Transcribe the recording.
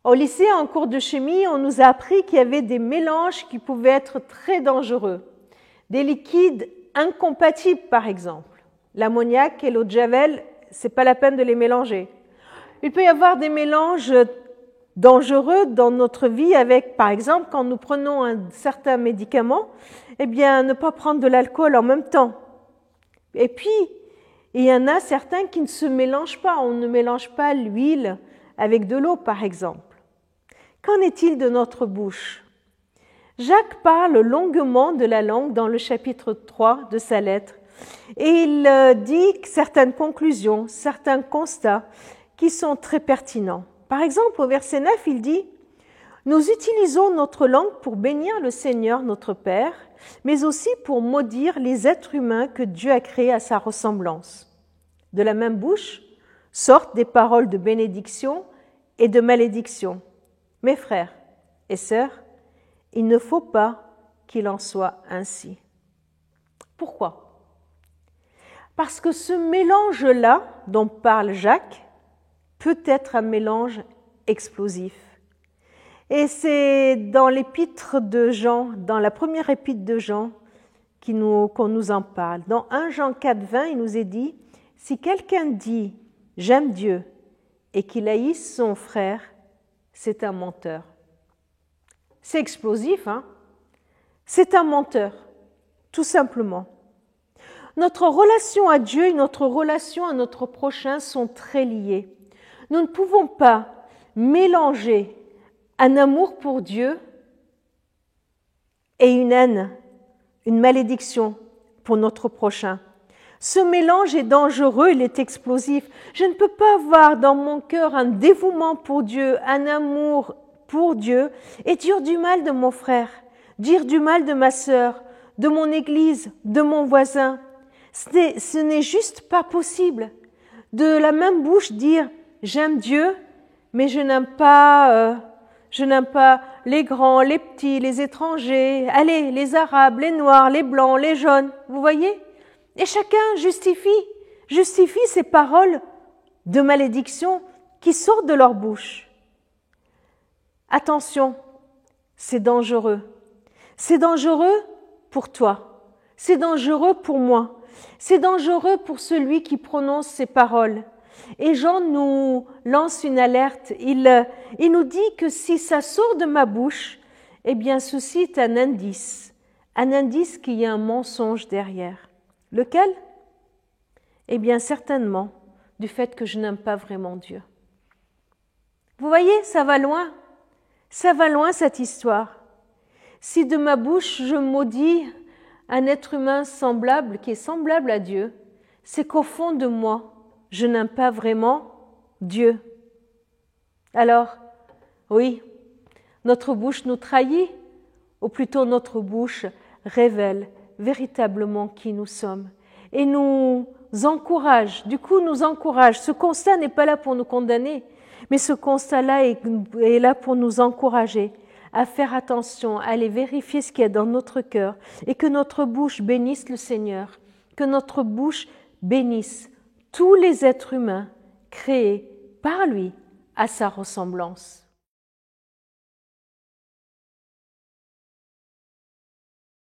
Au lycée, en cours de chimie, on nous a appris qu'il y avait des mélanges qui pouvaient être très dangereux. Des liquides incompatibles, par exemple. L'ammoniac et l'eau de javel, c'est pas la peine de les mélanger. Il peut y avoir des mélanges dangereux dans notre vie avec, par exemple, quand nous prenons un certain médicament, eh bien, ne pas prendre de l'alcool en même temps. Et puis, il y en a certains qui ne se mélangent pas. On ne mélange pas l'huile avec de l'eau, par exemple. Qu'en est-il de notre bouche? Jacques parle longuement de la langue dans le chapitre 3 de sa lettre et il dit certaines conclusions, certains constats qui sont très pertinents. Par exemple, au verset 9, il dit « Nous utilisons notre langue pour bénir le Seigneur, notre Père, mais aussi pour maudire les êtres humains que Dieu a créés à sa ressemblance. De la même bouche sortent des paroles de bénédiction et de malédiction. Mes frères et sœurs, il ne faut pas qu'il en soit ainsi. » Pourquoi? Parce que ce mélange-là dont parle Jacques peut être un mélange explosif. Et c'est dans l'épître de Jean, dans la première épître de Jean, qu'on nous en parle. Dans 1 Jean 4, 20, il nous est dit « Si quelqu'un dit « J'aime Dieu » et qu'il haïsse son frère, c'est un menteur. » C'est explosif, hein? C'est un menteur, tout simplement. Notre relation à Dieu et notre relation à notre prochain sont très liées. Nous ne pouvons pas mélanger un amour pour Dieu et une haine, une malédiction pour notre prochain. Ce mélange est dangereux, il est explosif. Je ne peux pas avoir dans mon cœur un dévouement pour Dieu, un amour pour Dieu et dire du mal de mon frère, dire du mal de ma sœur, de mon église, de mon voisin. Ce n'est juste pas possible. De la même bouche dire « j'aime Dieu », mais je n'aime pas les grands, les petits, les étrangers, allez, les arabes, les noirs, les blancs, les jaunes, vous voyez? Et chacun justifie ces paroles de malédiction qui sortent de leur bouche. Attention, c'est dangereux. C'est dangereux pour toi. C'est dangereux pour moi. C'est dangereux pour celui qui prononce ces paroles. Et Jean nous lance une alerte. Il nous dit que si ça sort de ma bouche, eh bien ceci est un indice qu'il y a un mensonge derrière. Lequel? Eh bien certainement du fait que je n'aime pas vraiment Dieu. Vous voyez, ça va loin. Ça va loin cette histoire. Si de ma bouche je maudis un être humain semblable, qui est semblable à Dieu, c'est qu'au fond de moi, je n'aime pas vraiment Dieu. Alors, oui, notre bouche nous trahit, ou plutôt notre bouche révèle véritablement qui nous sommes et nous encourage, Ce constat n'est pas là pour nous condamner, mais ce constat-là est là pour nous encourager à faire attention, à aller vérifier ce qu'il y a dans notre cœur et que notre bouche bénisse le Seigneur, que notre bouche bénisse tous les êtres humains créés par lui à sa ressemblance.